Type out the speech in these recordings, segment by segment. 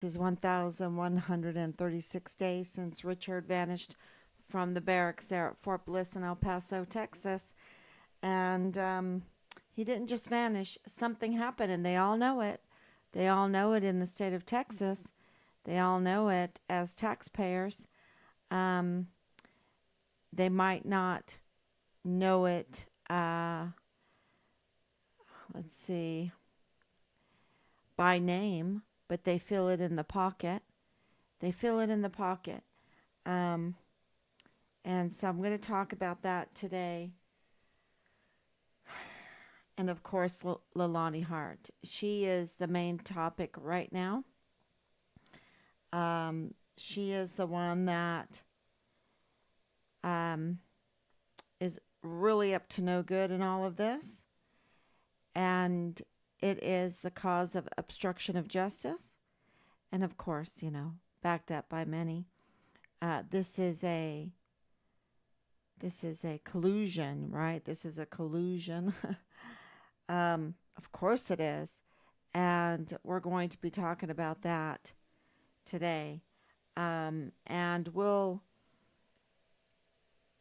This is 1,136 days since Richard vanished from the barracks there at Fort Bliss in El Paso, Texas. And he didn't just vanish, something happened, and they all know it. They all know it in the state of Texas. They all know it as taxpayers. Um, they might not know it, let's see, by name, but they feel it in the pocket. They feel it in the pocket. Um, and so I'm going to talk about that today. And of course, Lalani Hart. She is the main topic right now. She is the one that um, is really up to no good in all of this. And it is the cause of obstruction of justice. And of course, backed up by many. This is a collusion, right? This is a collusion. Of course it is. And we're going to be talking about that today. And we'll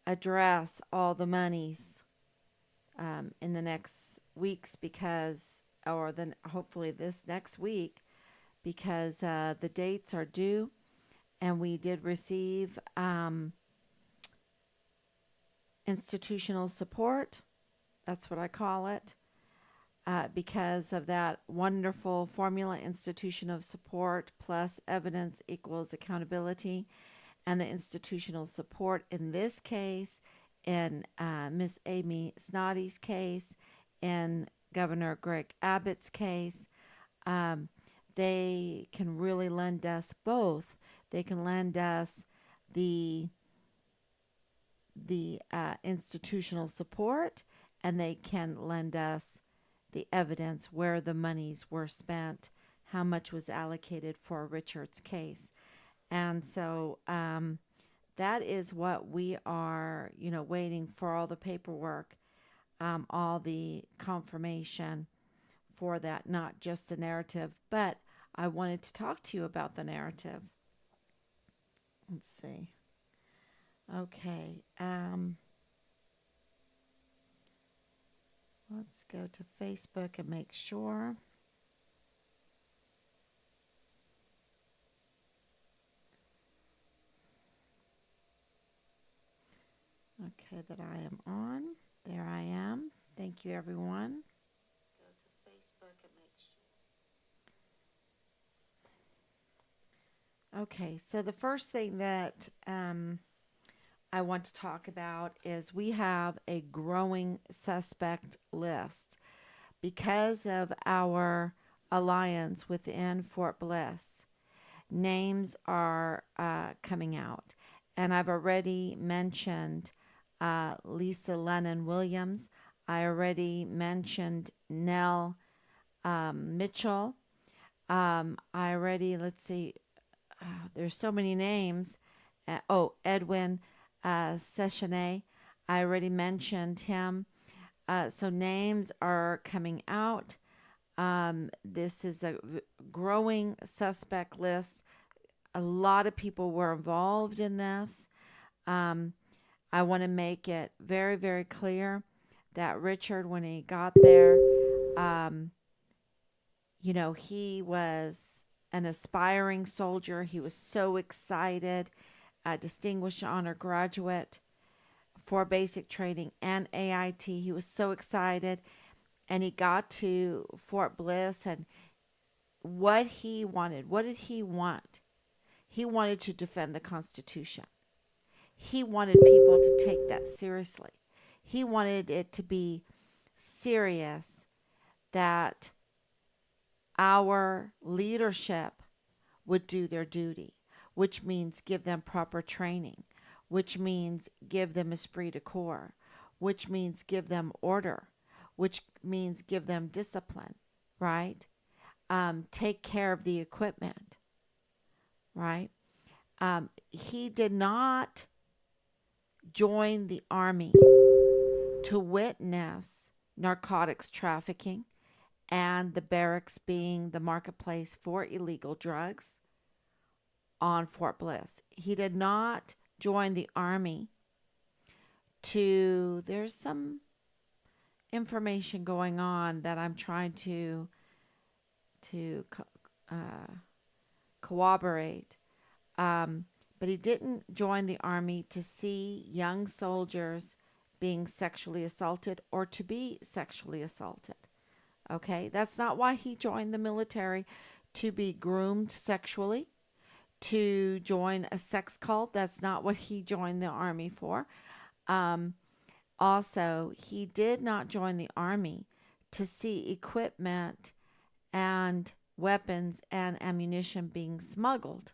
address all the monies in the next weeks because, or then hopefully this next week, because the dates are due and we did receive institutional support. That's what I call it. Because of that wonderful formula, institution of support plus evidence equals accountability. And the institutional support in this case, in Miss Amy Snoddy's case, in Governor Greg Abbott's case, um, they can really lend us both. They can lend us the institutional support, and they can lend us the evidence where the monies were spent, how much was allocated for Richard's case. And so that is what we are, waiting for all the paperwork, all the confirmation for that, not just the narrative. But I wanted to talk to you about the narrative. Let's see. Okay. Let's go to Facebook and make sure. Okay, that I am on. There I am. Thank you, everyone. Let's go to Facebook and make sure. Okay, so the first thing that I want to talk about is we have a growing suspect list because of our alliance within Fort Bliss. Names are coming out, and I've already mentioned Lisa Lennon Williams. I already mentioned Nell Mitchell. I already, let's see, there's so many names. Edwin Sessionay. I already mentioned him. So names are coming out. This is a growing suspect list. A lot of people were involved in this. I want to make it very, very clear that Richard, when he got there, um, he was an aspiring soldier. He was so excited, a distinguished honor graduate for basic training and AIT. He was so excited. And he got to Fort Bliss, and what did he want? He wanted to defend the Constitution. He wanted people to take that seriously. He wanted it to be serious that our leadership would do their duty, which means give them proper training, which means give them esprit de corps, which means give them order, which means give them discipline, right? Take care of the equipment, right? He did not join the army to witness narcotics trafficking and the barracks being the marketplace for illegal drugs, on Fort Bliss. He did not join the Army to, there's some information going on that I'm trying to uh, corroborate. Um, but he didn't join the Army to see young soldiers being sexually assaulted or to be sexually assaulted. Okay, that's not why he joined the military, to be groomed sexually, to join a sex cult. That's not what he joined the Army for. Um, Also, he did not join the Army to see equipment and weapons and ammunition being smuggled,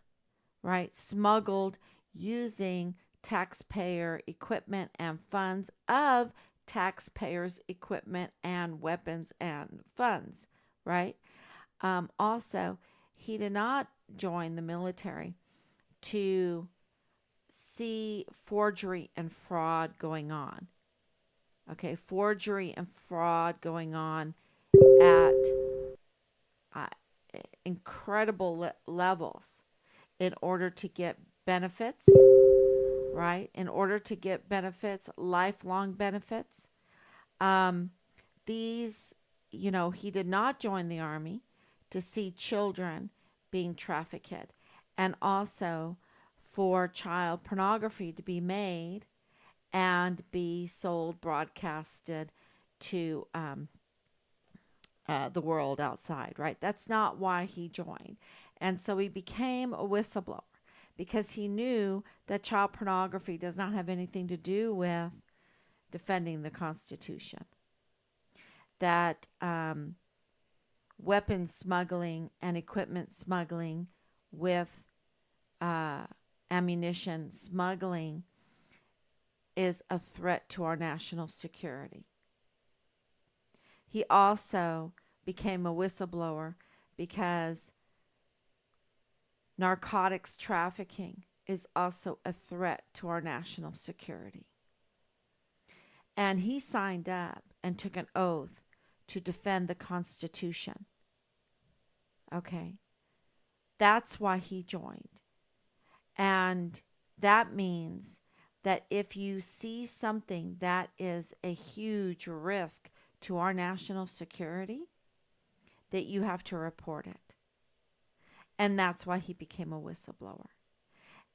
right? Smuggled using taxpayer equipment and funds of taxpayers' equipment and weapons and funds, right? Also, he did not join the military to see forgery and fraud going on. Okay, forgery and fraud going on at uh, incredible levels in order to get benefits, right? In order to get benefits, lifelong benefits. Um, these, he did not join the Army to see children being trafficked and also for child pornography to be made and be sold, broadcasted to the world outside, right? That's not why he joined. And so he became a whistleblower because he knew that child pornography does not have anything to do with defending the Constitution, that weapons smuggling and equipment smuggling with uh, ammunition smuggling is a threat to our national security. He also became a whistleblower because narcotics trafficking is also a threat to our national security. And he signed up and took an oath to defend the Constitution. Okay. That's why he joined. And that means that if you see something that is a huge risk to our national security, that you have to report it. And that's why he became a whistleblower.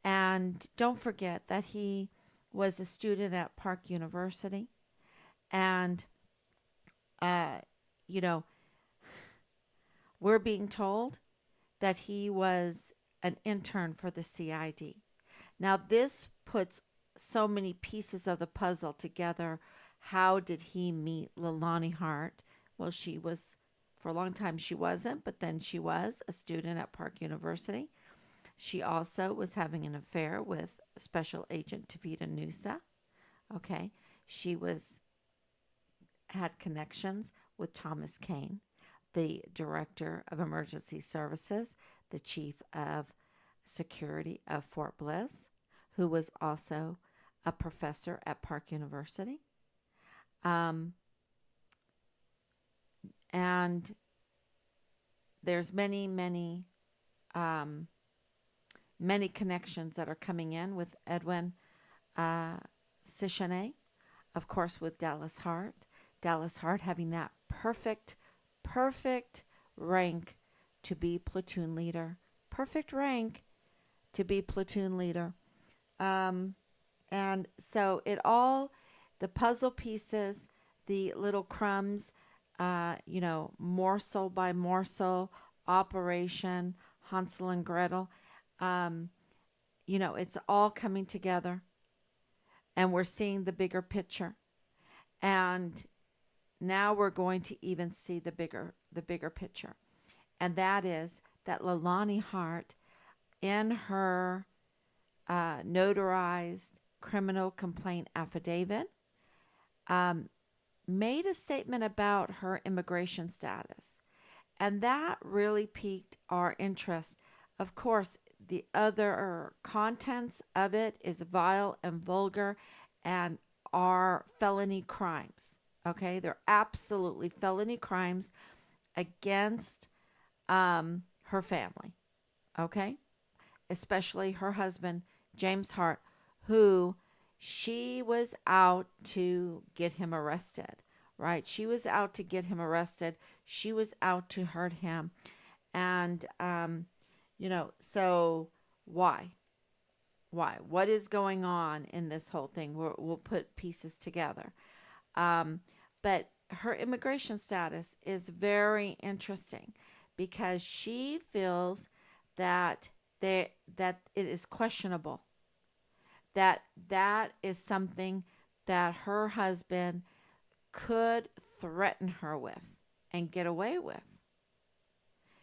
And don't forget that he was a student at Park University. And, uh, you know, we're being told that he was an intern for the CID. Now, this puts so many pieces of the puzzle together. How did he meet Leilani Hart? Well, she was, for a long time, she wasn't, but then she was a student at Park University. She also was having an affair with Special Agent Tavita Nusa. Okay. She had connections with Thomas Kane, the Director of Emergency Services, the Chief of Security of Fort Bliss, who was also a professor at Park University. Um, and there's um, many connections that are coming in with Edwin uh, Cichonnet, of course, with Dallas Hart. Dallas Hart having that perfect rank to be platoon leader. Perfect rank to be platoon leader. Um, and so the puzzle pieces, the little crumbs, morsel by morsel, Operation Hansel and Gretel, um, it's all coming together and we're seeing the bigger picture. And now we're going to even see the bigger picture. And that is that Leilani Hart, in her notarized criminal complaint affidavit, made a statement about her immigration status. And that really piqued our interest. Of course, the other contents of it is vile and vulgar and are felony crimes. Okay, they're absolutely felony crimes against her family. Okay, especially her husband, James Hart, who she was out to get him arrested, right? She was out to get him arrested. She was out to hurt him. And, so why? Why? What is going on in this whole thing? We'll put pieces together. Um, but her immigration status is very interesting because she feels that that it is questionable, that that is something that her husband could threaten her with and get away with.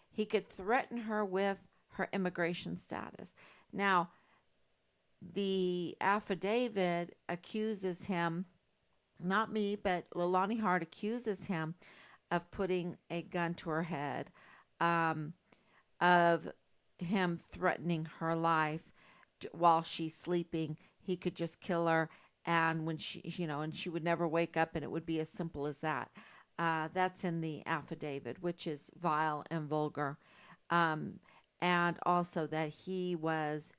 He could threaten her with her immigration status. Now, the affidavit accuses him, not me, but Leilani Hart accuses him of putting a gun to her head, um, of him threatening her life while she's sleeping. He could just kill her, and when and she would never wake up, and it would be as simple as that. That's in the affidavit, which is vile and vulgar. Um, and also that he was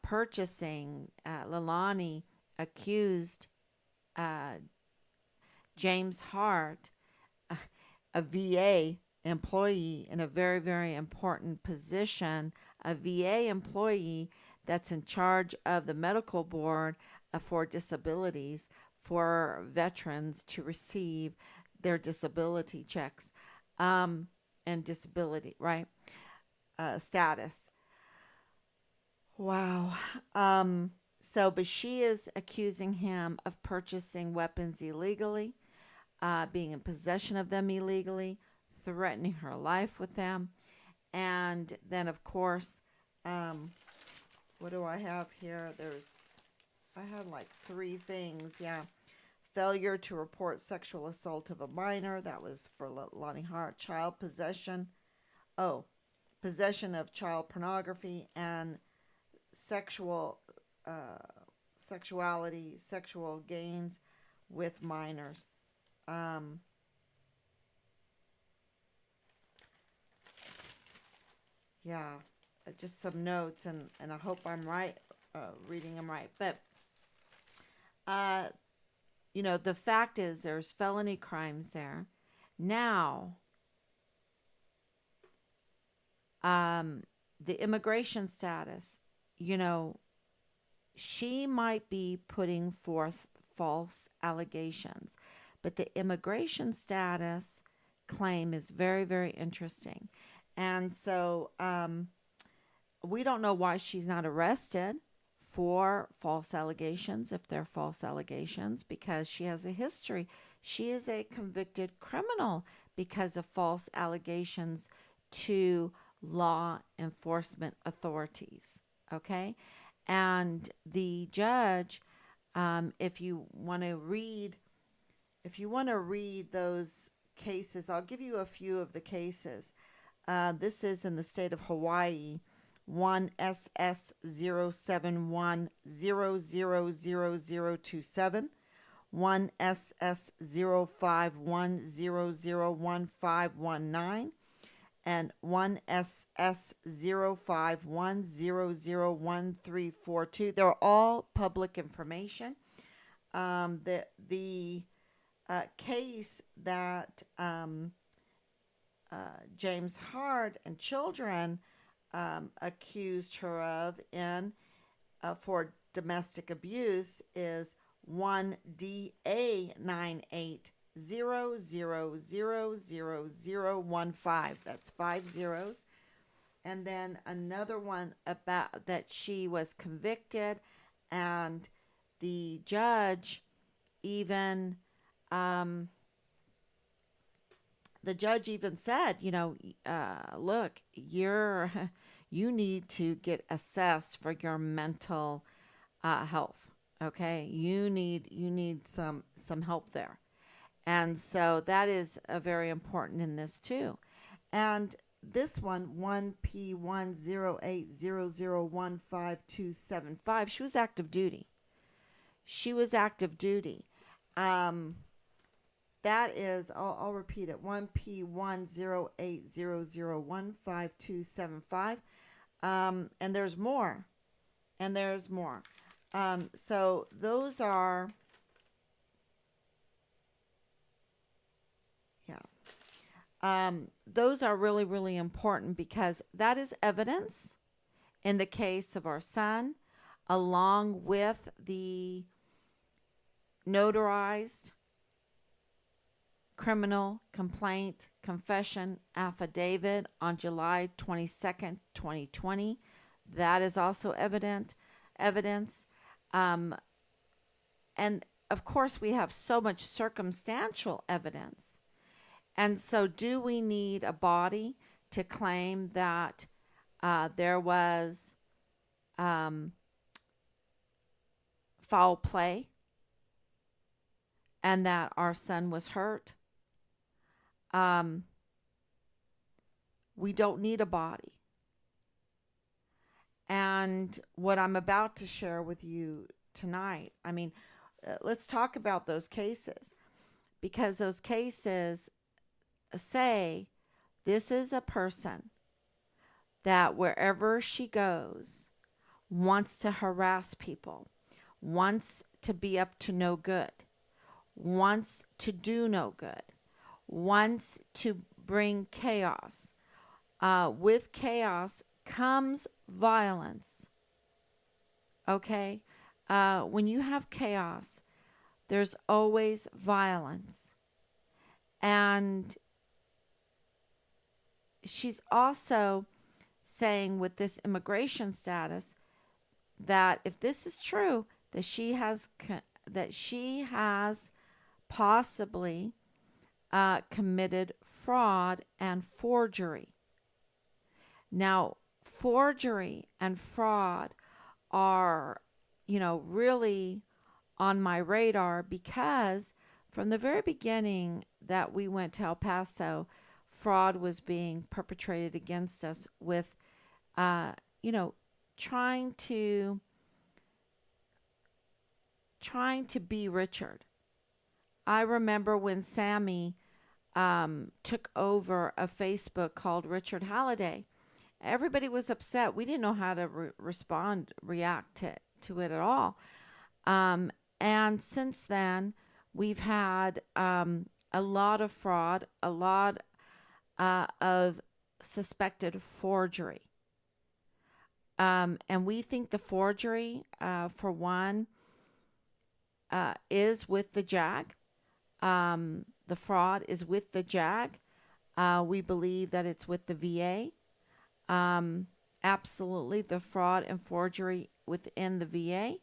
purchasing, Leilani accused uh, James Hart, a VA employee in a very, very important position, a VA employee that's in charge of the medical board for disabilities for veterans to receive their disability checks, um, and disability, right? Status. Wow. Um, but she is accusing him of purchasing weapons illegally, being in possession of them illegally, threatening her life with them. And then, of course, um, what do I have here? I had like three things. Yeah. Failure to report sexual assault of a minor. That was for Lonnie Hart. Child possession. Oh, possession of child pornography and sexual uh, sexual gains with minors. Um, yeah, just some notes, and I hope I'm right, reading them right. But uh, the fact is, there's felony crimes there. Now, um, the immigration status, you know, she might be putting forth false allegations, but the immigration status claim is very, very interesting. And so, we don't know why she's not arrested for false allegations, if they're false allegations, because she has a history. She is a convicted criminal because of false allegations to law enforcement authorities. Okay? And the judge, if you want to read, those cases, I'll give you a few of the cases. This is in the state of Hawaii, 1SS071000027, 1SS051001519, and 1SS051001342. They're all public information. The case that James Hart and children accused her of in for domestic abuse is 1DA9800000015. That's 5 zeros. And then another one about that she was convicted, and the judge even um, said, look, you need to get assessed for your mental health. Okay, you need some help there, and so that is very important in this too. And this one P1080015275, she was active duty. She was active duty. Um, that is, I'll repeat it, 1P1080015275. And there's more. And there's more. So yeah. Those are really, really important because that is evidence in the case of our son, along with the notarized criminal complaint confession affidavit on July 22nd, 2020. That is also evidence. Um, and of course, we have so much circumstantial evidence. And so, do we need a body to claim that there was um, foul play and that our son was hurt? Um, we don't need a body. And what I'm about to share with you tonight, I mean, let's talk about those cases because those cases say this is a person that wherever she goes wants to harass people, wants to be up to no good, wants to do no good, wants to bring chaos. With chaos comes violence. Okay? When you have chaos, there's always violence. And she's also saying with this immigration status that if this is true, that she has possibly committed fraud and forgery. Now, forgery and fraud are, really on my radar because from the very beginning that we went to El Paso, fraud was being perpetrated against us with, uh, you know, trying to trying to be Richard. I remember when Sammy took over a Facebook called Richard Halliday. Everybody was upset. We didn't know how to react to it at all. Um, and since then, we've had a lot of fraud, a lot of suspected forgery. And we think the forgery, for one, is with the JAG. The fraud is with the JAG. We believe that it's with the VA. Absolutely, the fraud and forgery within the VA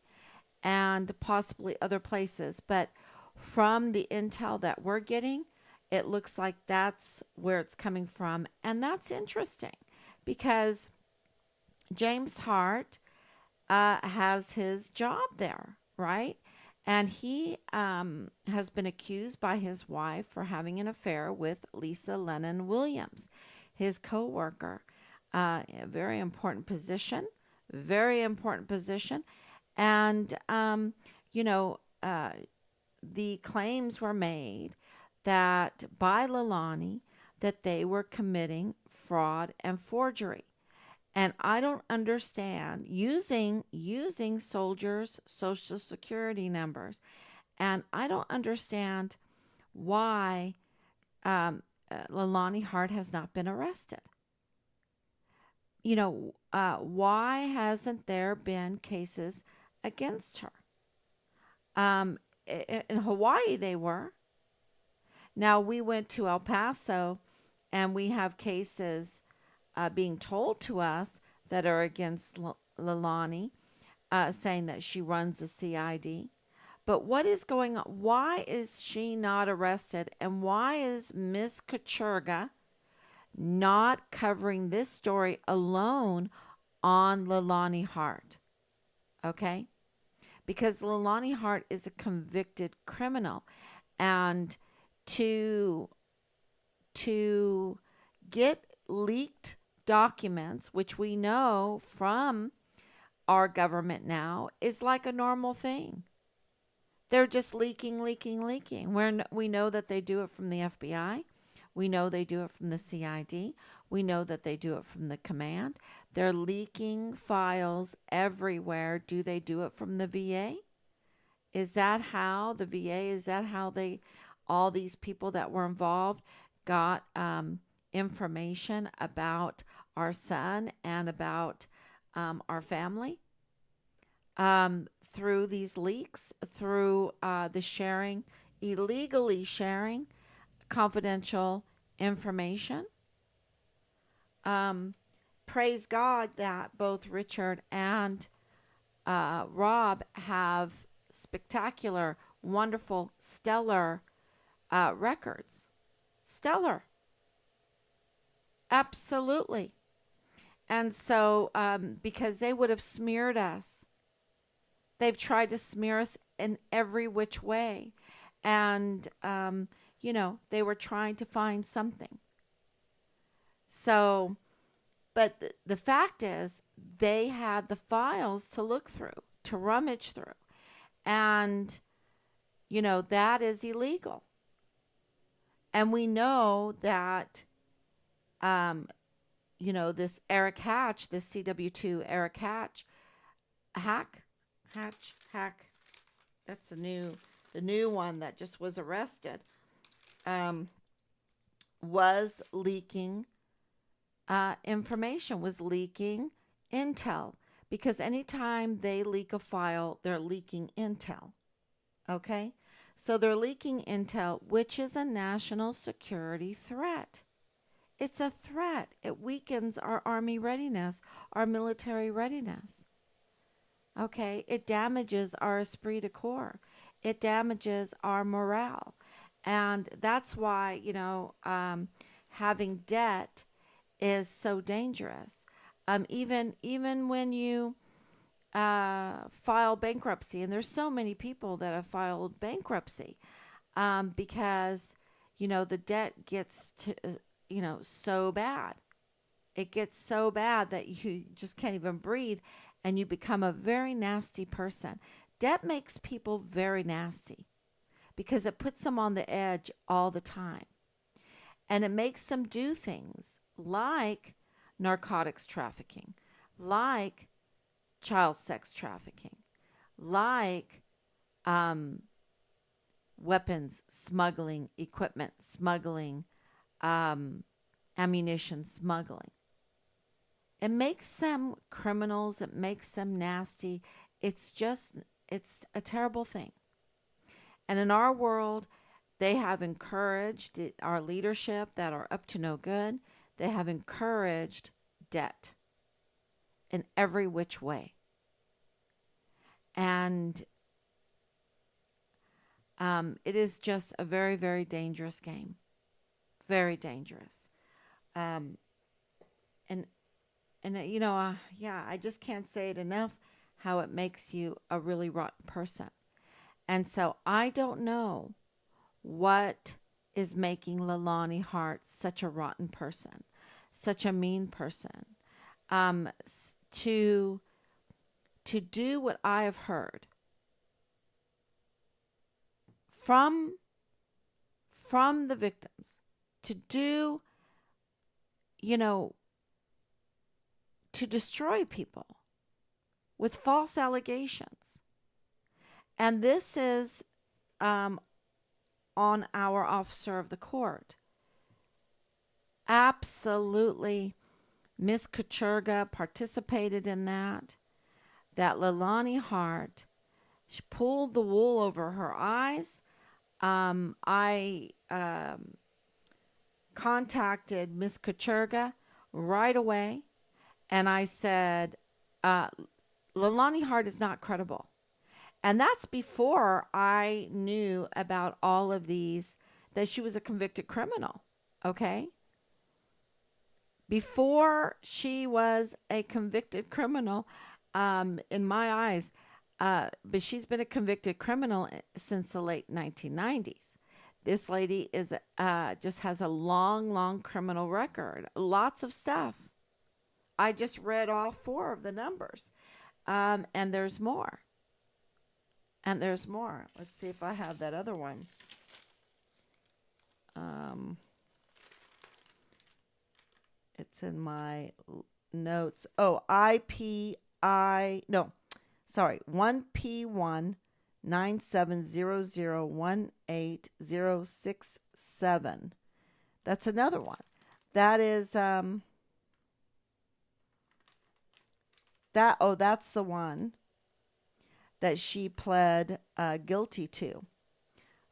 and possibly other places. But from the intel that we're getting, it looks like that's where it's coming from. And that's interesting because James Hart has his job there, right? And he has been accused by his wife for having an affair with Lisa Lennon Williams, his co-worker. A very important position, very important position. And, you know, uh, the claims were made that by Leilani that they were committing fraud and forgery. And I don't understand using soldiers' social security numbers. And I don't understand why Leilani Hart has not been arrested. Why hasn't there been cases against her? In Hawaii, they were. Now, we went to El Paso and we have cases being told to us that are against Leilani, saying that she runs the CID. But what is going on? Why is she not arrested? And why is Miss Kachurga not covering this story alone on Leilani Hart? Okay? Because Leilani Hart is a convicted criminal. And to get leaked documents, which we know from our government now is like a normal thing. They're just leaking. We know that they do it from the FBI. We know they do it from the CID. We know that they do it from the command. They're leaking files everywhere. Do they do it from the VA? Is that how the VA, is that how they, all these people that were involved got information about our son and about our family? Through these leaks, through the sharing, illegally sharing confidential information. Um, Praise God that both Richard and Rob have spectacular, wonderful, stellar records. Stellar. Absolutely. And so, because they would have smeared us, they've tried to smear us in every which way. And, they were trying to find something. So, but the fact is, they had the files to look through, to rummage through. And, that is illegal. And we know that, um, this Eric Hatch, this CW2 Eric Hatch, Hack, that's the new one that just was arrested, um, was leaking information, was leaking intel. Because anytime they leak a file, they're leaking intel. Okay? So they're leaking intel, which is a national security threat. It's a threat. It weakens our army readiness, our military readiness. Okay? It damages our esprit de corps. It damages our morale. And that's why, having debt is so dangerous. Even when you file bankruptcy, and there's so many people that have filed bankruptcy because the debt gets to so bad. It gets so bad that you just can't even breathe, and you become a very nasty person. Debt makes people very nasty because it puts them on the edge all the time. And it makes them do things like narcotics trafficking, like child sex trafficking, like weapons smuggling, equipment smuggling, ammunition smuggling. It makes them criminals. It makes them nasty. It's a terrible thing. And in our world, they have encouraged our leadership that are up to no good. They have encouraged debt in every which way. And it is just a very, very dangerous game. Very dangerous. Um, and I just can't say it enough how it makes you a really rotten person. And so I don't know what is making Leilani Hart such a rotten person, such a mean person, to do what I have heard from the victims, to do, to destroy people with false allegations. And this is on our officer of the court. Absolutely, Miss Kucherga participated in that. That Leilani Hart, she pulled the wool over her eyes. I contacted Miss Kucherga right away, and I said, Leilani Hart is not credible. And that's before I knew about all of these, that she was a convicted criminal. Okay? Before she was a convicted criminal, in my eyes, but she's been a convicted criminal since the late 1990s. This lady is just has a long, long criminal record. Lots of stuff. I just read all 4 of the numbers. And there's more. And there's more. Let's see if I have that other one. It's in my notes. Oh, IPI. No, sorry. 1P1 970018 067. That's another one. That is that's the one that she pled guilty to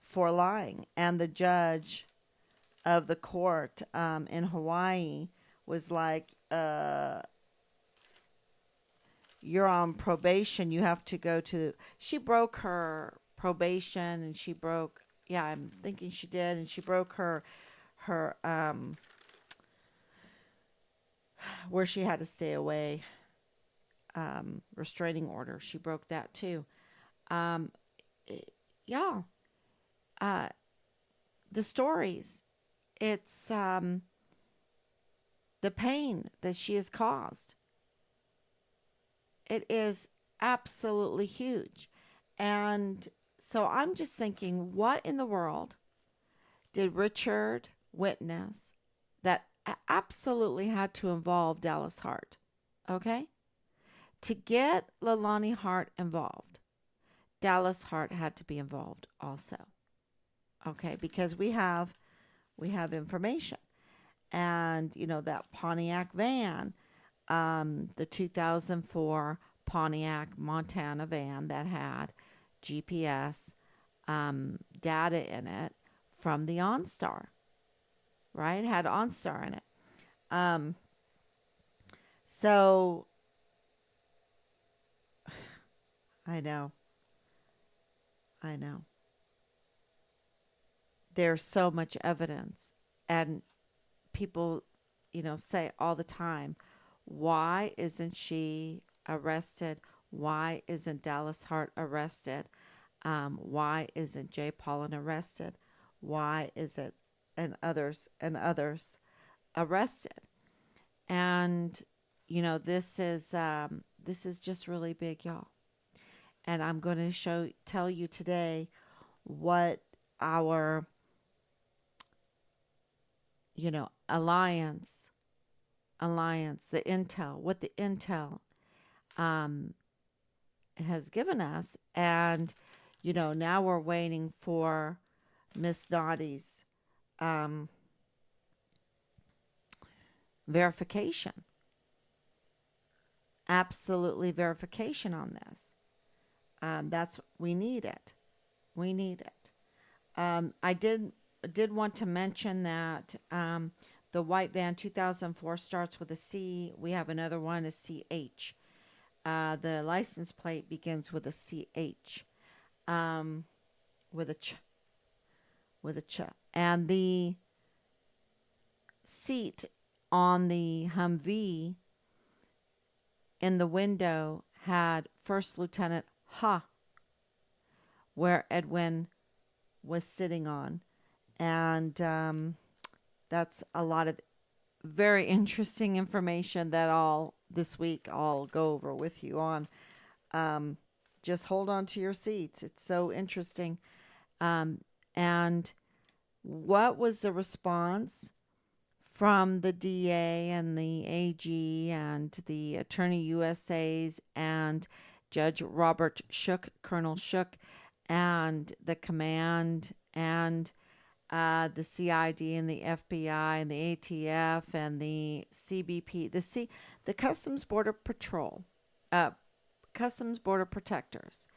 for lying, and the judge of the court in Hawaii was like, "You're on probation. You have to go to." She broke her probation, and she broke. Yeah, I'm thinking she did, and she broke her where she had to stay away restraining order. She broke that too. Um, yeah, uh, the stories. It's the pain that she has caused. It is absolutely huge. And so I'm just thinking, what in the world did Richard witness that absolutely had to involve Dallas Hart? Okay? To get Leilani Hart involved, Dallas Hart had to be involved also. Okay? Because we have information. And that Pontiac van, the 2004 Pontiac Montana van that had GPS data in it from the OnStar, right? Had OnStar in it. Um, so I know, I know. There's so much evidence, and people, say all the time, why isn't she arrested? Why isn't Dallas Hart arrested? Why isn't Jay Paulin arrested? Why is it and others arrested? And this is just really big, y'all. And I'm going to tell you today what our alliance, the intel, what the intel um, has given us, and now we're waiting for Miss Dottie's um, verification, absolutely verification on this. That's we need it. We need it. I did want to mention that the white van 2004 starts with a C. We have another one, a CH. The license plate begins with a CH, um, with a ch, with a ch, and the seat on the Humvee in the window had First Lieutenant Ha, where Edwin was sitting on, and that's a lot of very interesting information that I'll this week I'll go over with you on. Um, just hold on to your seats. It's so interesting. Um, and what was the response from the DA and the AG and the Attorney USA's and Judge Robert Shook, Colonel Shook, and the command and the CID and the FBI and the ATF and the CBP, the Customs Border Patrol, uh, Customs Border Protectors.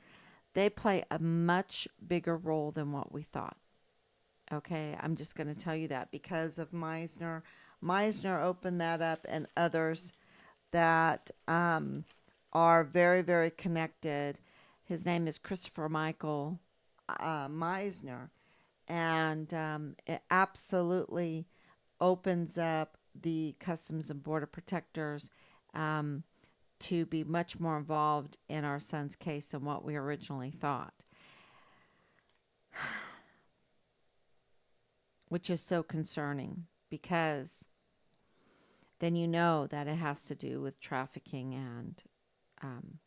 They play a much bigger role than what we thought. Okay, I'm just going to tell you that because of Meisner. Meisner opened that up, and others that are very, very connected. His name is Christopher Michael Meisner, and it absolutely opens up the Customs and Border Protectors um, to be much more involved in our son's case than what we originally thought, which is so concerning because then you know that it has to do with trafficking and um,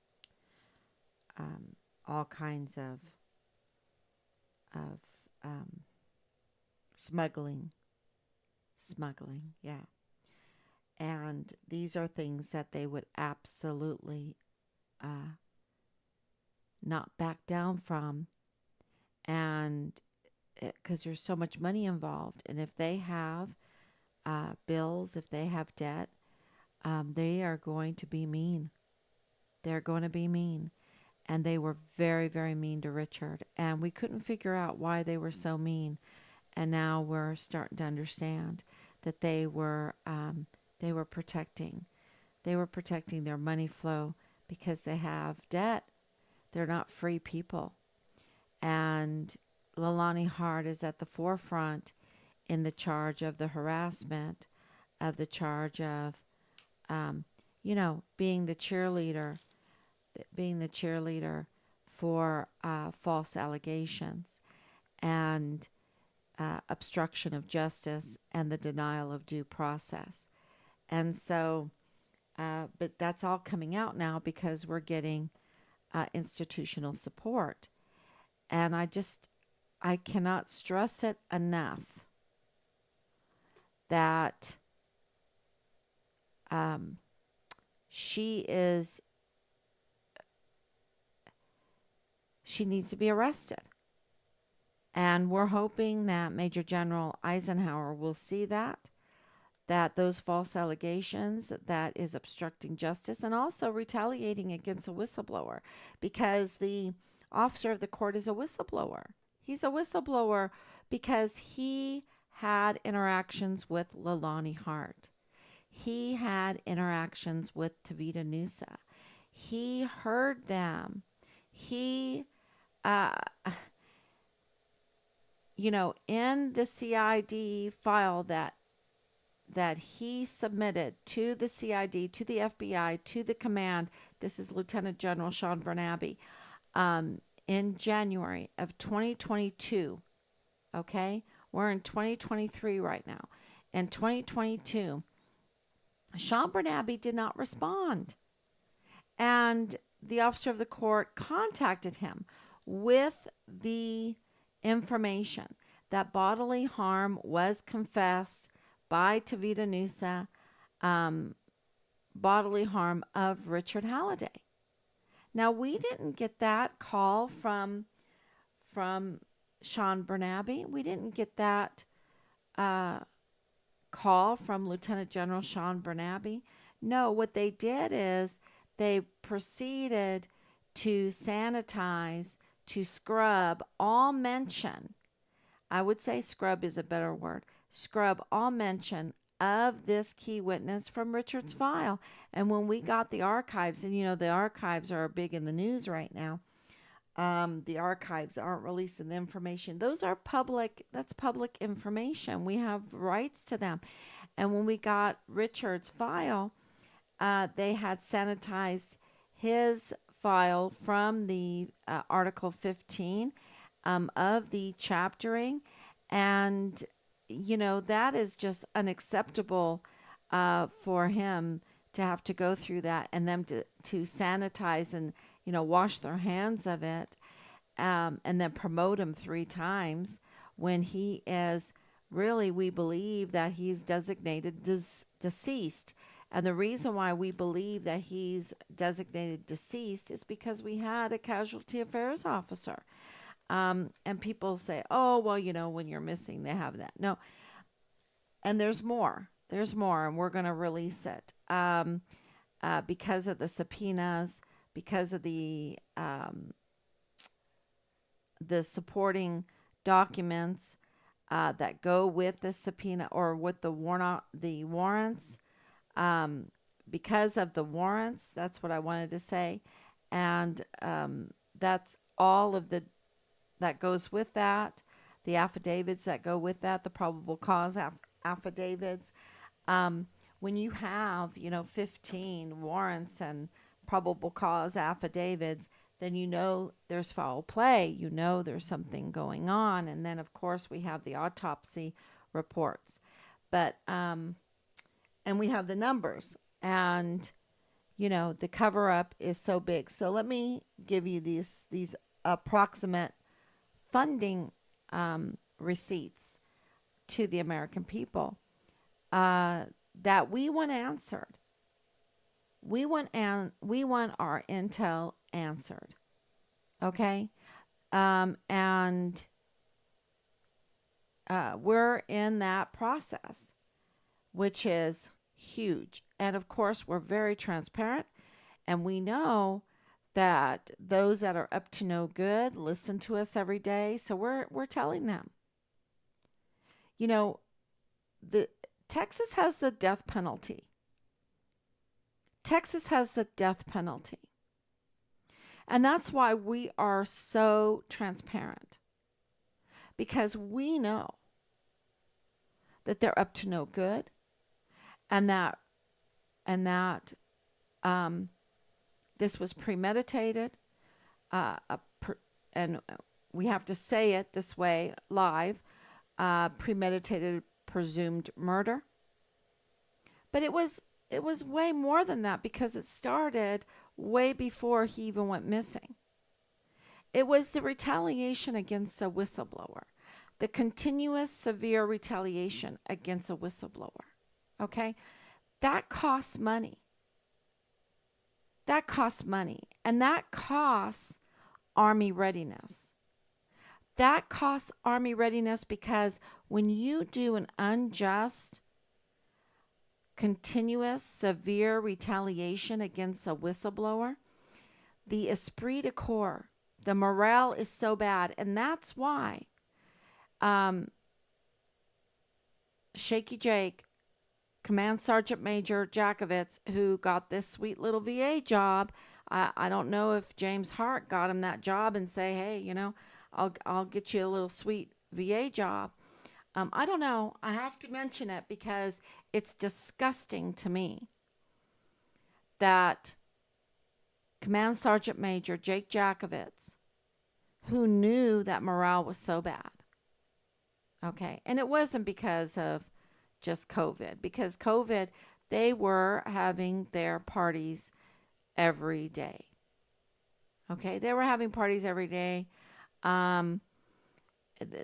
um, all kinds of smuggling, yeah. And these are things that they would absolutely uh, not back down from. And because there's so much money involved. And if they have bills, if they have debt, they are going to be mean. They're going to be mean. And they were very, very mean to Richard. And we couldn't figure out why they were so mean. And now we're starting to understand that they were protecting. They were protecting their money flow because they have debt. They're not free people. And Leilani Hart is at the forefront in the charge of the harassment, of the charge of, um, being the cheerleader for false allegations and obstruction of justice and the denial of due process. And so, but that's all coming out now because we're getting institutional support. And I cannot stress it enough that um, she is, she needs to be arrested. And we're hoping that Major General Eisenhower will see that those false allegations, that is obstructing justice and also retaliating against a whistleblower, because the officer of the court is a whistleblower. He's a whistleblower because he had interactions with Leilani Hart. He had interactions with Tavita Nusa. He heard them. He, uh, in the CID file that he submitted to the CID, to the FBI, to the command. This is Lieutenant General Sean Bernabe, in January of 2022. Okay, we're in 2023 right now. In 2022, Sean Bernabe did not respond. And the officer of the court contacted him with the information that bodily harm was confessed by Tavita Nusa, bodily harm of Richard Halliday. Now, we didn't get that call from Sean Bernabe. We didn't get that uh, call from Lieutenant General Sean Bernabe. No, what they did is they proceeded to sanitize, to scrub all mention. I would say scrub is a better word. Scrub all mention of this key witness from Richard's file. And when we got the archives, and the archives are big in the news right now, the archives aren't releasing the information. Those are public, that's public information. We have rights to them. And when we got Richard's file, they had sanitized his file from the Article 15 of the chaptering. And, that is just unacceptable for him to have to go through that and them to sanitize and, wash their hands of it, and then promote him 3 times when he is really, we believe that he's designated deceased. And the reason why we believe that he's designated deceased is because we had a casualty affairs officer. And people say, oh, well, when you're missing, they have that. No. And there's more. There's more, and we're going to release it because of the subpoenas, because of the supporting documents that go with the subpoena or with the warrants. Because of the warrants, that's what I wanted to say, and that's all of that goes with that, the affidavits that go with that, the probable cause affidavits. When you have 15 warrants and probable cause affidavits, then there's foul play, there's something going on. And then of course we have the autopsy reports, but and we have the numbers, and the cover up is so big. So let me give you these approximate funding receipts to the American people. that we want answered. We want our intel answered. Okay? And we're in that process, which is huge. And of course, we're very transparent, and we know that those that are up to no good listen to us every day. So we're telling them, you know, the Texas has the death penalty. Texas has the death penalty. And that's why we are so transparent, because we know that they're up to no good, and that um, this was premeditated, uh, a and we have to say it this way live, premeditated presumed murder. But it was way more than that, because it started way before he even went missing. It was the retaliation against a whistleblower, the continuous severe retaliation against a whistleblower. Okay? That costs money. That costs money. And that costs Army readiness. That costs Army readiness, because when you do an unjust, continuous, severe retaliation against a whistleblower, the esprit de corps, the morale is so bad. And that's why Shaky Jake, Command Sergeant Major Jakovitz, who got this sweet little VA job, I don't know if James Hart got him that job and say, hey, I'll get you a little sweet VA job. I don't know. I have to mention it because it's disgusting to me that Command Sergeant Major Jake Jakovitz, who knew that morale was so bad, okay, and it wasn't because of just COVID, because COVID, they were having their parties every day. Okay, they were having parties every day. Um,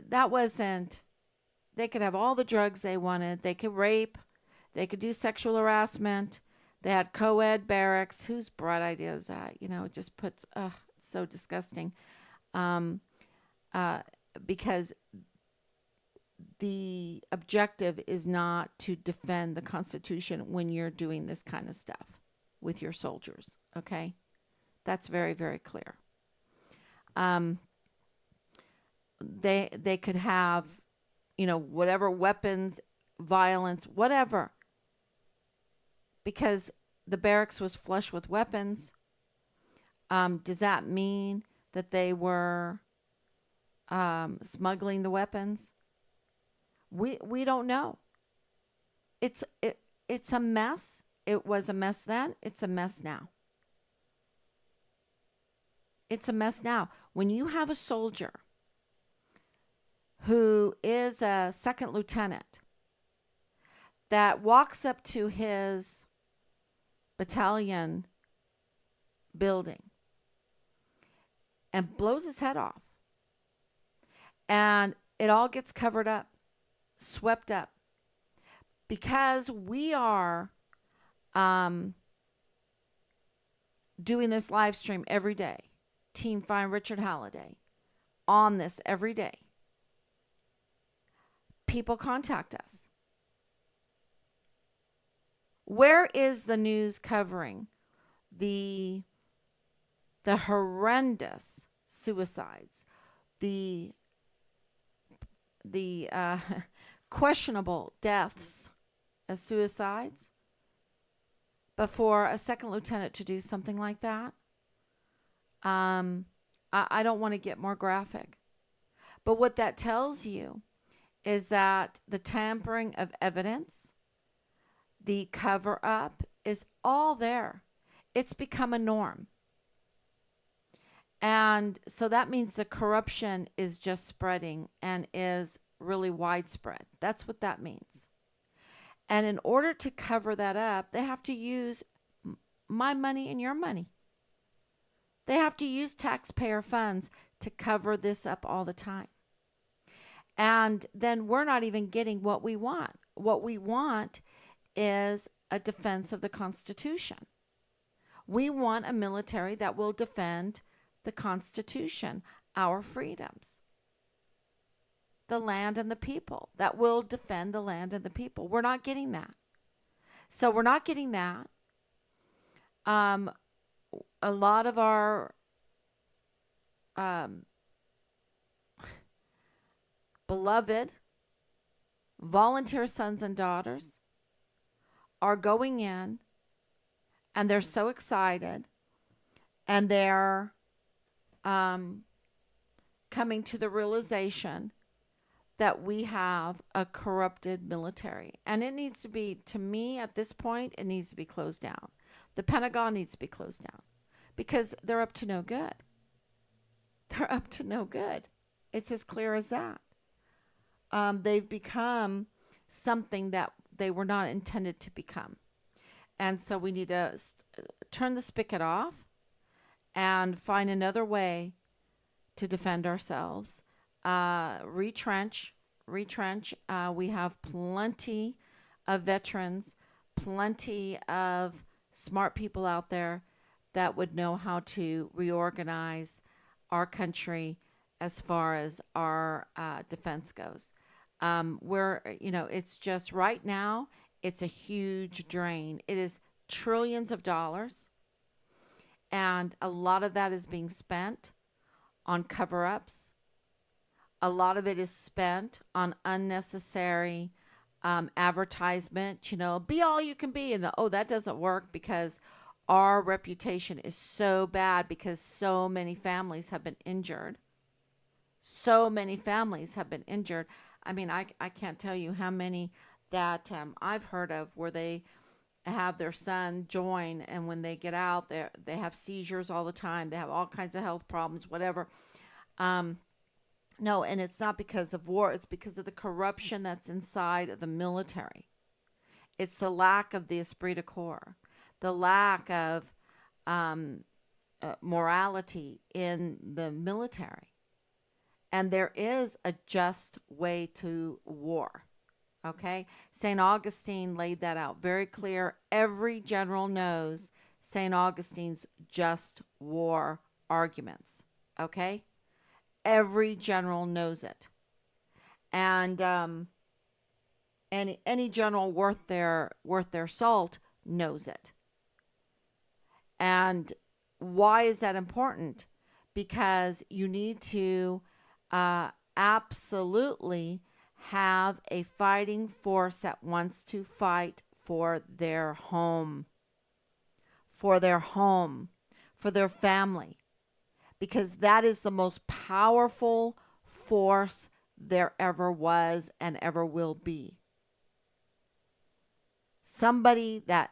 that wasn't, they could have all the drugs they wanted. They could rape. They could do sexual harassment. They had co-ed barracks. Whose bright idea is that? It just puts, it's so disgusting. Um, because the objective is not to defend the Constitution when you're doing this kind of stuff with your soldiers. Okay? That's very, very clear. They could have, whatever weapons, violence, whatever, because the barracks was flush with weapons. Does that mean that they were smuggling the weapons? We don't know. It's a mess. It was a mess then. It's a mess now. It's a mess now. When you have a soldier who is a second lieutenant that walks up to his battalion building and blows his head off, and it all gets covered up, swept up, because we are doing this live stream every day. Team Find Richard Halliday on this every day. People contact us. Where is the news covering the horrendous suicides, the questionable deaths as suicides, but for a second lieutenant to do something like that? I don't want to get more graphic, but what that tells you is that the tampering of evidence, the cover up, is all there. It's become a norm. And so that means the corruption is just spreading and is really widespread. That's what that means. And in order to cover that up, they have to use my money and your money. They have to use taxpayer funds to cover this up all the time. And then we're not even getting what we want. What we want is a defense of the Constitution. We want a military that will defend the Constitution, our freedoms, the land and the people, that will defend the land and the people. We're not getting that. So we're not getting that. Um, a lot of our um, beloved volunteer sons and daughters are going in and they're so excited and they're um, coming to the realization that we have a corrupted military. And it needs to be, to me, at this point, it needs to be closed down. The Pentagon needs to be closed down because they're up to no good. They're up to no good. It's as clear as that. They've become something that they were not intended to become. And so we need to turn the spigot off and find another way to defend ourselves. Retrench. We have plenty of veterans, plenty of smart people out there that would know how to reorganize our country as far as our defense goes. It's just right now, it's a huge drain. It is trillions of dollars, and a lot of that is being spent on cover ups. A lot of it is spent on unnecessary advertisement, be all you can be. And that doesn't work because our reputation is so bad because so many families have been injured. So many families have been injured. I mean, I can't tell you how many that I've heard of where they have their son join, and when they get out, they have seizures all the time. They have all kinds of health problems, whatever. No, and it's not because of war. It's because of the corruption that's inside of the military. It's the lack of the esprit de corps, the lack of morality in the military. And there is a just way to war. Okay? St. Augustine laid that out very clear. Every general knows St. Augustine's just war arguments. Okay? Every general knows it. And any general worth their salt knows it. And why is that important? Because you need to absolutely have a fighting force that wants to fight for their home, for their family, because that is the most powerful force there ever was and ever will be. Somebody that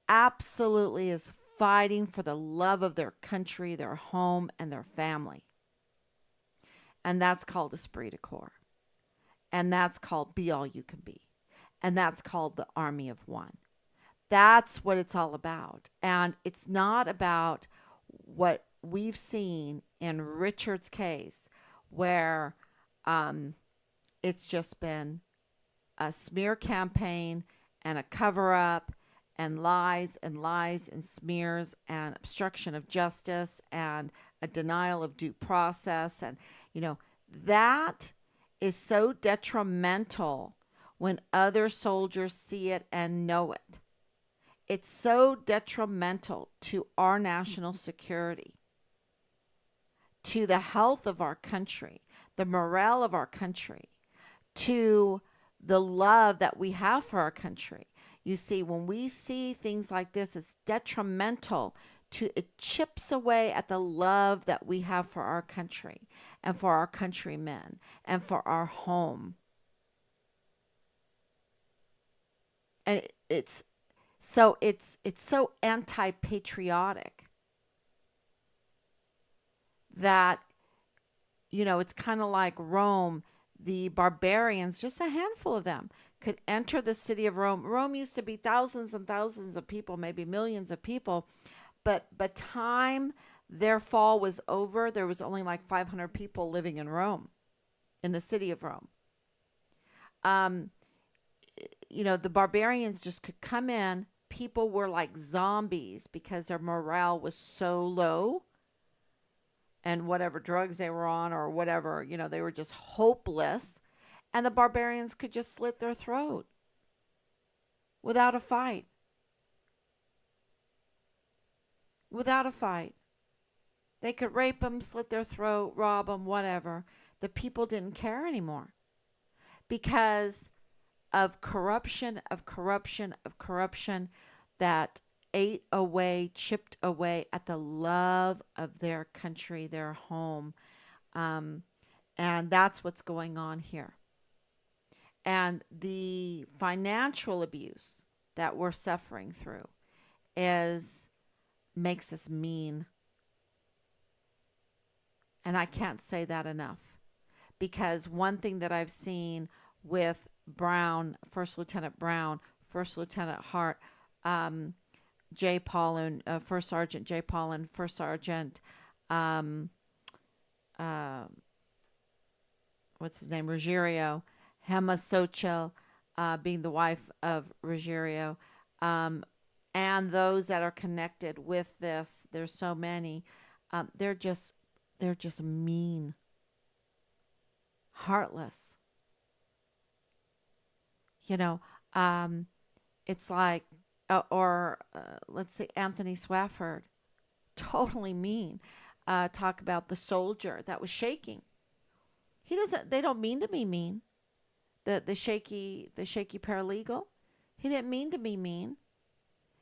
absolutely is fighting for the love of their country, their home, and their family. And that's called esprit de corps. And that's called be all you can be. And that's called the army of one. That's what it's all about. And it's not about what we've seen in Richard's case, where it's just been a smear campaign and a cover up and lies and smears and obstruction of justice and a denial of due process. And, that is so detrimental when other soldiers see it and know it. It's so detrimental to our national security, to the health of our country, the morale of our country, to the love that we have for our country. You see, when we see things like this, it's detrimental it chips away at the love that we have for our country and for our countrymen and for our home. And it's so anti-patriotic that, it's kind of like Rome. The barbarians, just a handful of them, could enter the city of Rome. Rome used to be thousands and thousands of people, maybe millions of people. But by the time their fall was over, there was only like 500 people living in Rome, in the city of Rome. the barbarians just could come in. People were like zombies because their morale was so low, and whatever drugs they were on or whatever, they were just hopeless. And the barbarians could just slit their throat without a fight. Without a fight. They could rape them, slit their throat, rob them, whatever. The people didn't care anymore because of corruption, of corruption, of corruption that ate away, chipped away at the love of their country, their home. Um, and that's what's going on here. And the financial abuse that we're suffering through is makes us mean. And I can't say that enough. Because one thing that I've seen with Brown, First Lieutenant Brown, First Lieutenant Hart, Jay Paulin, First Sergeant Jay Paulin, First Sergeant, um, uh, what's his name, Ruggiero, Hema Sochel, being the wife of Ruggiero, um, and those that are connected with this. There's so many. They're just mean, heartless. You know, um, it's like, or let's say Anthony Swafford, totally mean. Talk about the soldier that was shaking. He doesn't. They don't mean to be mean. The shaky paralegal. He didn't mean to be mean.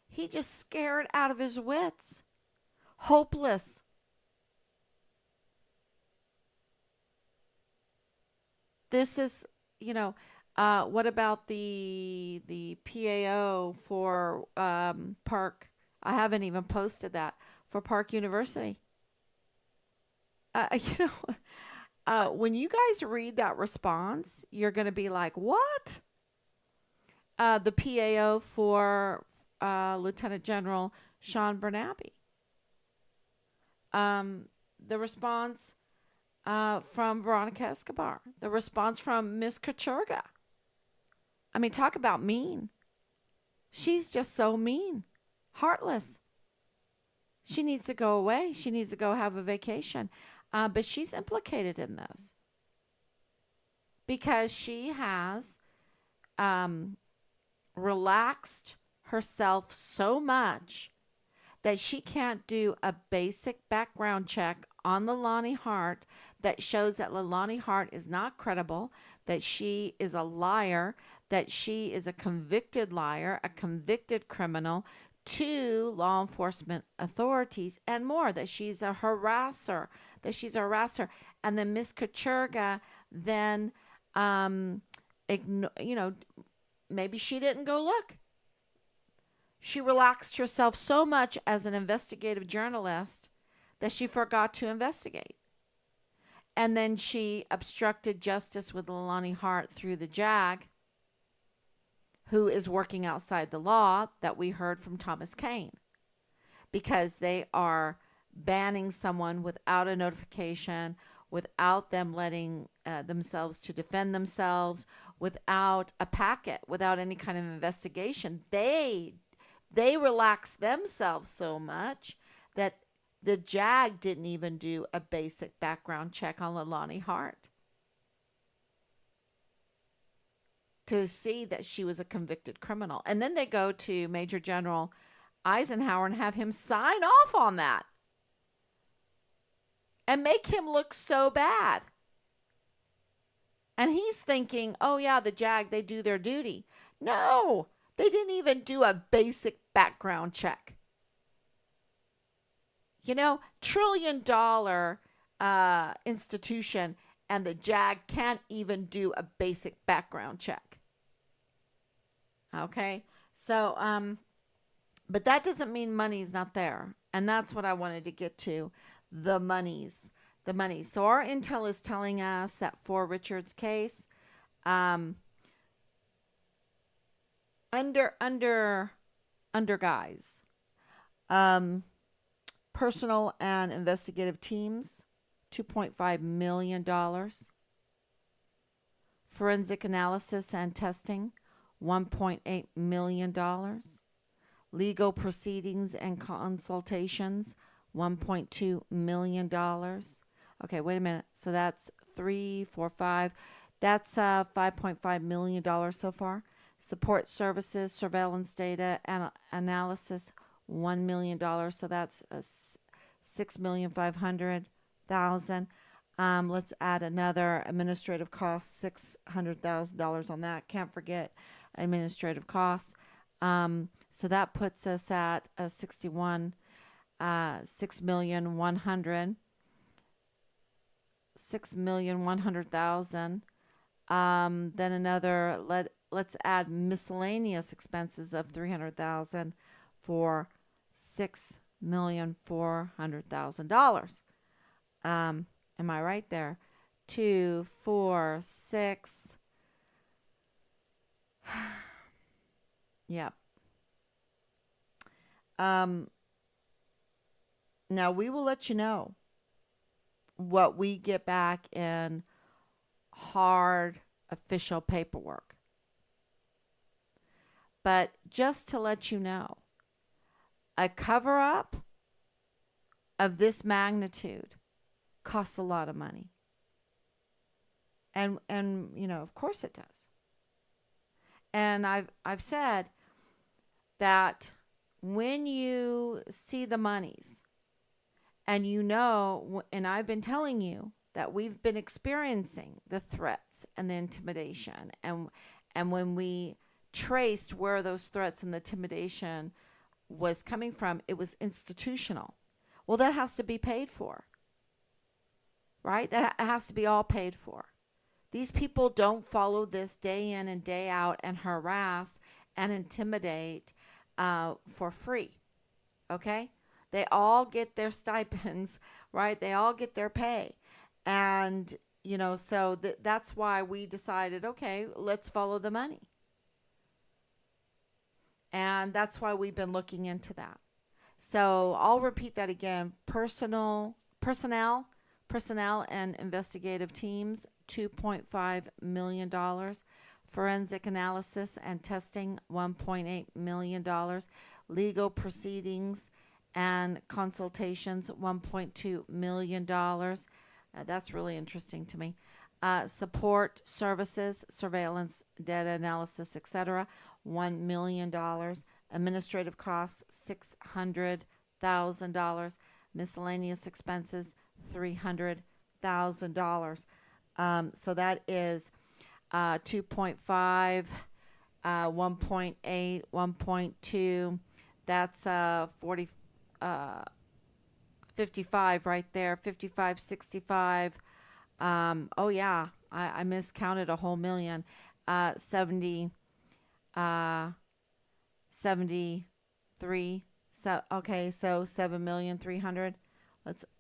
He just scared out of his wits, hopeless. This is, you know, what about the PAO for Park? I haven't even posted that for Park University. You know, when you guys read that response, you're going to be like, "What?" The PAO for Lieutenant General Sean Bernabe. Um, the response from Veronica Escobar. The response from Miss Kachurga. I mean, talk about mean. She's just so mean, heartless. She needs to go away. She needs to go have a vacation. But she's implicated in this because she has um, relaxed herself so much that she can't do a basic background check on Leilani Hart that shows that Leilani Hart is not credible, that she is a liar, that she is a convicted liar, a convicted criminal to law enforcement authorities, and more, that she's a harasser, And then Miss Kachurga then, you know, maybe she didn't go look. She relaxed herself so much as an investigative journalist that she forgot to investigate. And then she obstructed justice with Leilani Hart through the JAG, who is working outside the law, that we heard from Thomas Kane, because they are banning someone without a notification, without them letting themselves to defend themselves, without a packet, without any kind of investigation. They relaxed themselves so much that the JAG didn't even do a basic background check on Leilani Hart to see that she was a convicted criminal. And then they go to Major General Eisenhower and have him sign off on that and make him look so bad. And he's thinking, oh yeah, the JAG, they do their duty. No, they didn't even do a basic background check. You know, $1 trillion institution, and the JAG can't even do a basic background check. Okay, so but that doesn't mean money's not there, and that's what I wanted to get to, the monies, the money. So our intel is telling us that for Richard's case, um, under guise, personal and investigative teams, $2.5 million, forensic analysis and testing, $1.8 million. Legal proceedings and consultations, $1.2 million. Okay, wait a minute. So that's 3, 4, 5. That's $5.5 million so far. Support services, surveillance data, and analysis, $1 million. So that's $6,500,000. Let's add another administrative cost, $600,000 on that. Can't forget administrative costs. So that puts us at 61, 6,100,000, 6,100,000. Then another, let's add miscellaneous expenses of 300,000 for $6,400,000. Am I right there? 2, 4, 6. Yep. Now we will let you know what we get back in hard official paperwork. But just to let you know, a cover up of this magnitude costs a lot of money. And of course it does. And I've said that when you see the monies and and I've been telling you that we've been experiencing the threats and the intimidation, and when we traced where those threats and the intimidation was coming from, it was institutional. Well, that has to be paid for, right? That has to be all paid for. These people don't follow this day in and day out and harass and intimidate for free, okay? They all get their stipends, right? They all get their pay. And, so that's why we decided, okay, let's follow the money. And that's why we've been looking into that. So I'll repeat that again. Personnel and investigative teams, $2.5 million. Forensic analysis and testing, $1.8 million. Legal proceedings and consultations, $1.2 million. That's really interesting to me. Support services, surveillance, data analysis, etc., $1 million. Administrative costs, $600,000. Miscellaneous expenses, $300,000. So that is 2.5, 1.8, 1.2. That's 55 right there, 55, 65. Oh yeah, I miscounted a whole million. 70, 73. So okay, so 7,300,000.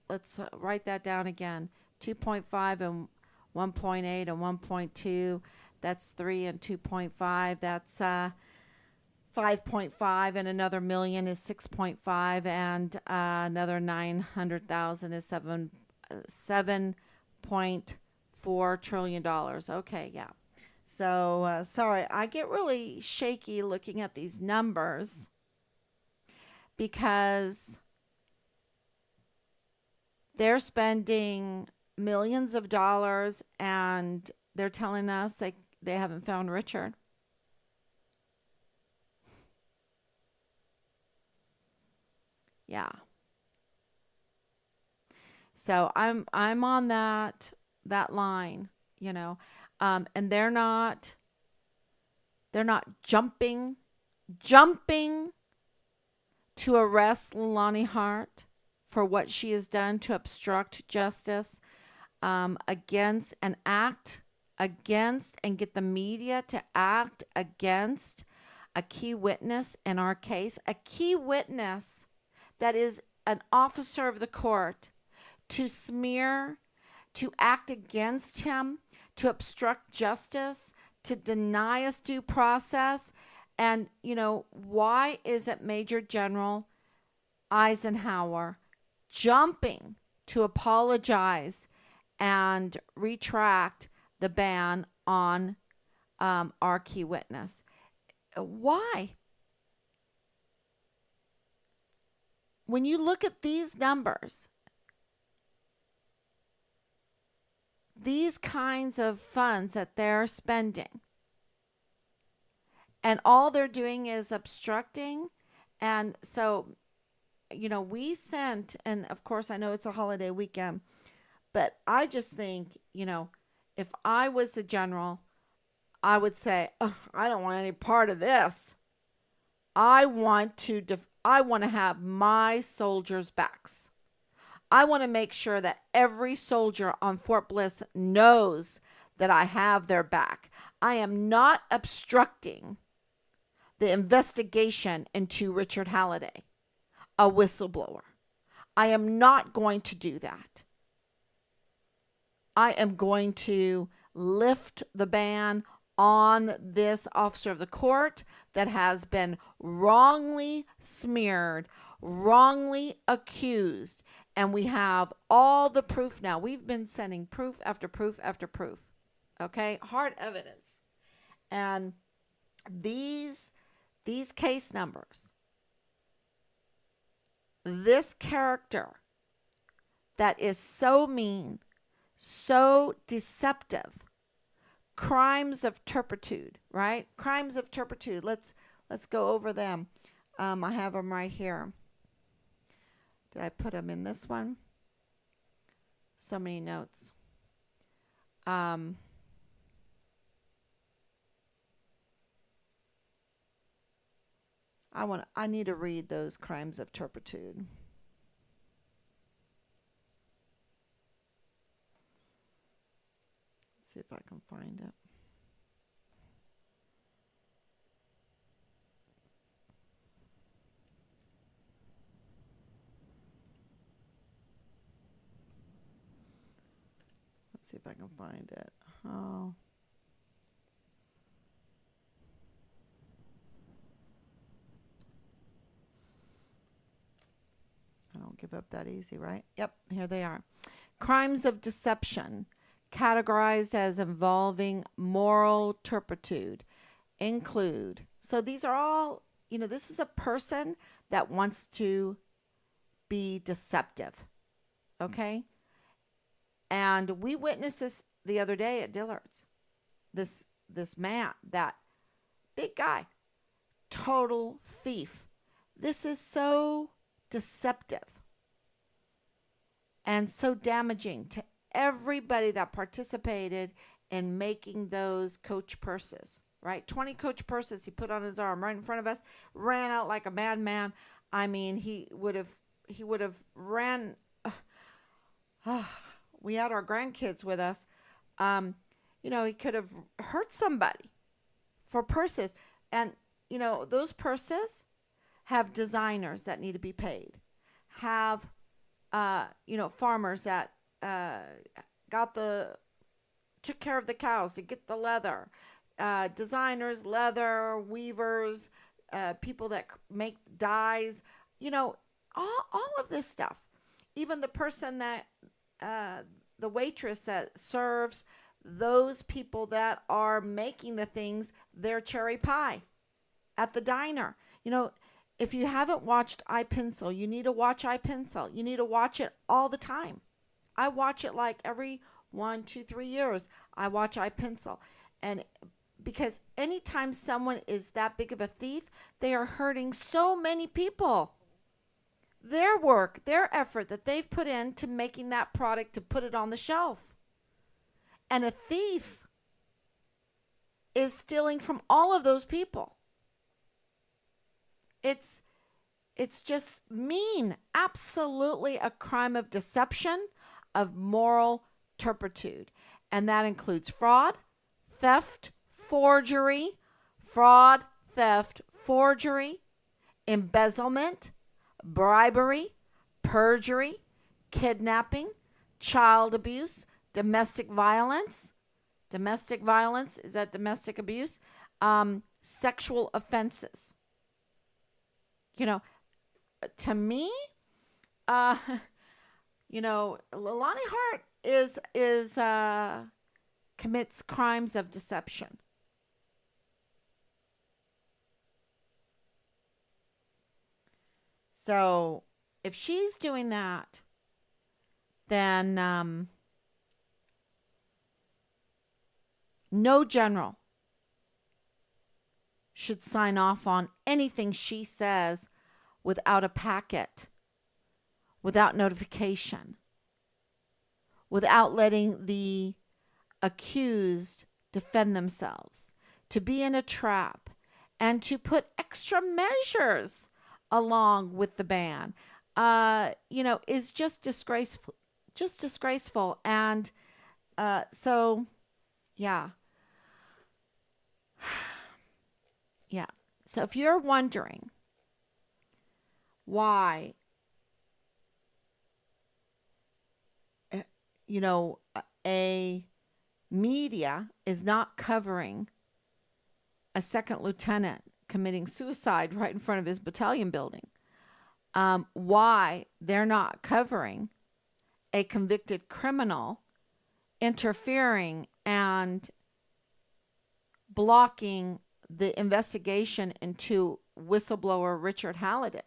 Let's write that down again. 2.5 and 1.8 and 1.2. That's 3 and 2.5. That's 5.5, and another million is 6.5, and another 900,000 is 7.4 trillion dollars. Okay, yeah. So sorry, I get really shaky looking at these numbers because they're spending millions of dollars and they're telling us they haven't found Richard. Yeah. So I'm on that line, and they're not jumping to arrest Lonnie Hart for what she has done to obstruct justice, against and act against and get the media to act against a key witness in our case, a key witness that is an officer of the court, to smear, to act against him, to obstruct justice, to deny us due process. And, why isn't Major General Eisenhower jumping to apologize and retract the ban on our key witness? Why? When you look at these numbers, these kinds of funds that they're spending, and all they're doing is obstructing. And so, we sent, and of course, I know it's a holiday weekend, but I just think, if I was the general, I would say, "Ugh, I don't want any part of this. I want to have my soldiers' backs. I want to make sure that every soldier on Fort Bliss knows that I have their back. I am not obstructing the investigation into Richard Halliday, a whistleblower. I am not going to do that. I am going to lift the ban on this officer of the court that has been wrongly smeared, wrongly accused, and we have all the proof now. We've been sending proof after proof after proof. Okay? Hard evidence. And these case numbers, this character that is so mean, so deceptive, crimes of turpitude, right? Crimes of turpitude. Let's go over them. I have them right here. Did I put them in this one? So many notes. I need to read those crimes of turpitude. Let's see if I can find it. Let's see if I can find it. Oh. I don't give up that easy, right? Yep, here they are. Crimes of deception, categorized as involving moral turpitude, include. So these are all, this is a person that wants to be deceptive. Okay? And we witnessed this the other day at Dillard's. This man, that big guy, total thief. This is so deceptive and so damaging to everybody that participated in making those Coach purses, right? 20 Coach purses he put on his arm right in front of us, ran out like a madman. I mean, he would have ran. We had our grandkids with us. He could have hurt somebody for purses. And, those purses have designers that need to be paid, have, farmers that took care of the cows to get the leather, designers, leather, weavers, people that make dyes, all of this stuff. Even the person that, the waitress that serves those people that are making the things, their cherry pie at the diner. If you haven't watched iPencil, you need to watch iPencil. You need to watch it all the time. I watch it like every 1, 2, 3 years. I watch iPencil. And because anytime someone is that big of a thief, they are hurting so many people. Their work, their effort that they've put into making that product to put it on the shelf. And a thief is stealing from all of those people. It's just mean. Absolutely a crime of deception, of moral turpitude. And that includes fraud, theft, forgery, embezzlement, bribery, perjury, kidnapping, child abuse, domestic violence. Domestic violence, is that domestic abuse? Sexual offenses. To me, Lonnie Hart is commits crimes of deception. So if she's doing that, then no general should sign off on anything she says without a packet, without notification, without letting the accused defend themselves, to be in a trap, and to put extra measures along with the ban, is just disgraceful. Just disgraceful. And so, yeah. Yeah. So if you're wondering why, uh, a media is not covering a second lieutenant committing suicide right in front of his battalion building, why they're not covering a convicted criminal interfering and blocking the investigation into whistleblower Richard Halliday,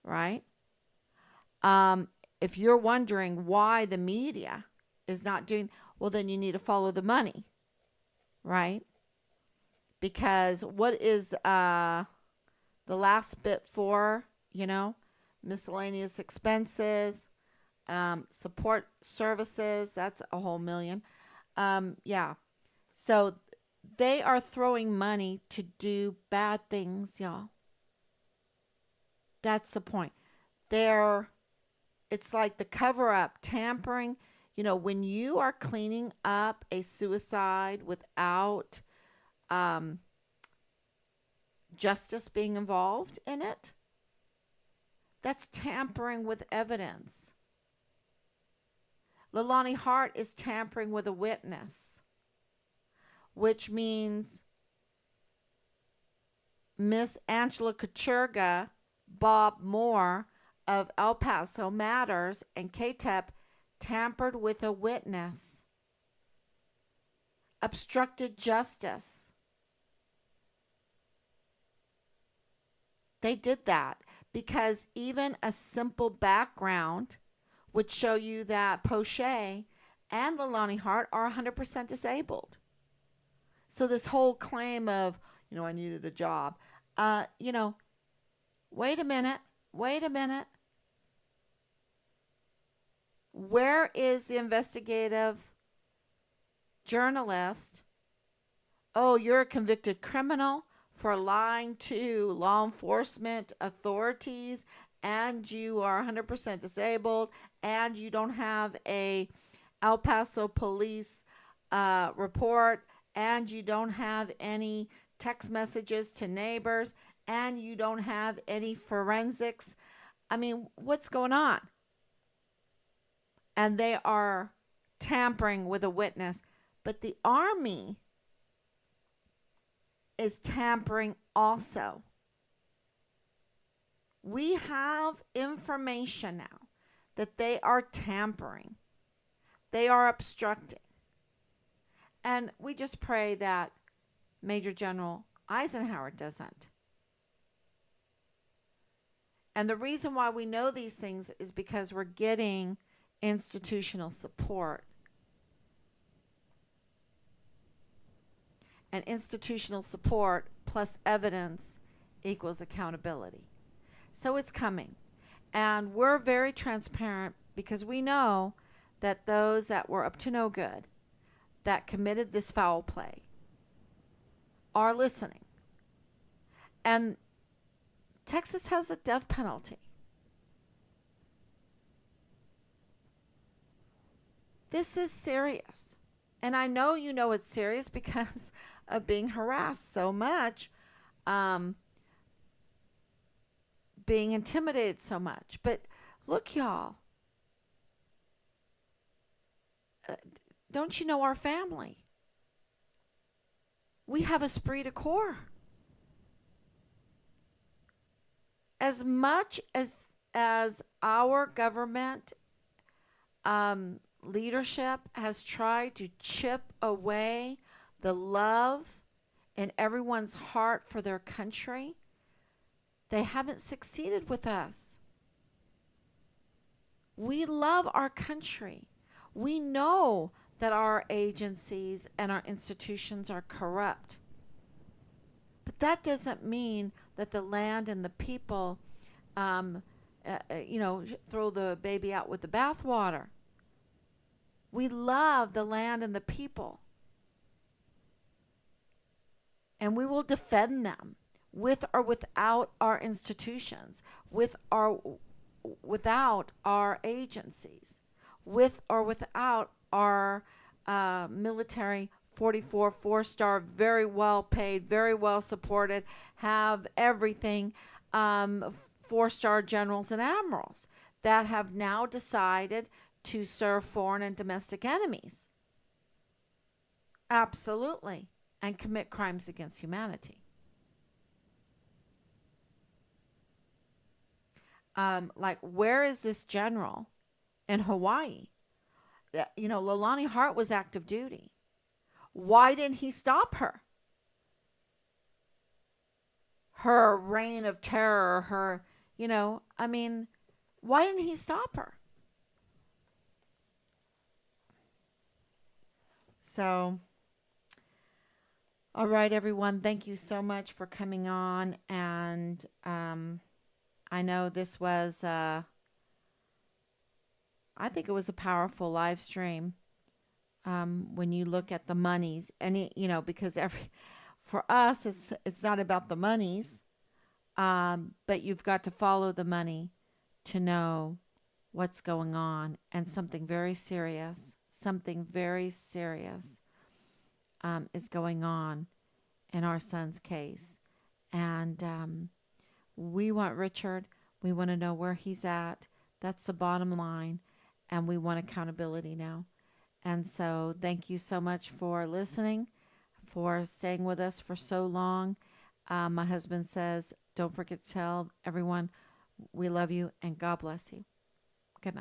right? If you're wondering why the media is not doing, well, then you need to follow the money, right? Because what is the last bit for, miscellaneous expenses, support services, that's a whole million. Yeah. So they are throwing money to do bad things, y'all. That's the point. It's like the cover up, tampering. When you are cleaning up a suicide without justice being involved in it, that's tampering with evidence. Leilani Hart is tampering with a witness, which means Miss Angela Kucherga, Bob Moore of El Paso Matters, and KTEP tampered with a witness, obstructed justice. They did that because even a simple background would show you that Poche and Leilani Hart are 100% disabled. So this whole claim of, I needed a job, wait a minute. Where is the investigative journalist? Oh, you're a convicted criminal for lying to law enforcement authorities, and you are 100% disabled, and you don't have a El Paso police report, and you don't have any text messages to neighbors, and you don't have any forensics. I mean, what's going on? And they are tampering with a witness. But the Army is tampering also. We have information now that they are tampering. They are obstructing. And we just pray that Major General Eisenhower doesn't. And the reason why we know these things is because we're getting institutional support. And institutional support plus evidence equals accountability. So it's coming. And we're very transparent because we know that those that were up to no good, that committed this foul play, are listening. And Texas has a death penalty. This is serious. And I know you know it's serious because of being harassed so much, being intimidated so much. But look, y'all, don't you know our family? We have esprit de corps. As much as our government leadership has tried to chip away the love in everyone's heart for their country, They haven't succeeded with us. We love our country. We know that our agencies and our institutions are corrupt. But that doesn't mean that the land and the people, um, throw the baby out with the bathwater. We love the land and the people, and we will defend them with or without our institutions, with or without our agencies, with or without our military 44 4-star, very well paid, very well supported, have everything, 4-star generals and admirals that have now decided to serve foreign and domestic enemies. Absolutely. And commit crimes against humanity. Like, where is this general in Hawaii? Leilani Hart was active duty. Why didn't he stop her? Her reign of terror, why didn't he stop her? So, all right, everyone, thank you so much for coming on. And I know this was, I think it was a powerful live stream. When you look at the monies, and because for us, it's not about the monies, but you've got to follow the money to know what's going on, and something very serious is going on in our son's case, and we want Richard. We want to know where he's at. That's the bottom line, and we want accountability now. And so, thank you so much for listening, for staying with us for so long. My husband says, don't forget to tell everyone we love you and God bless you.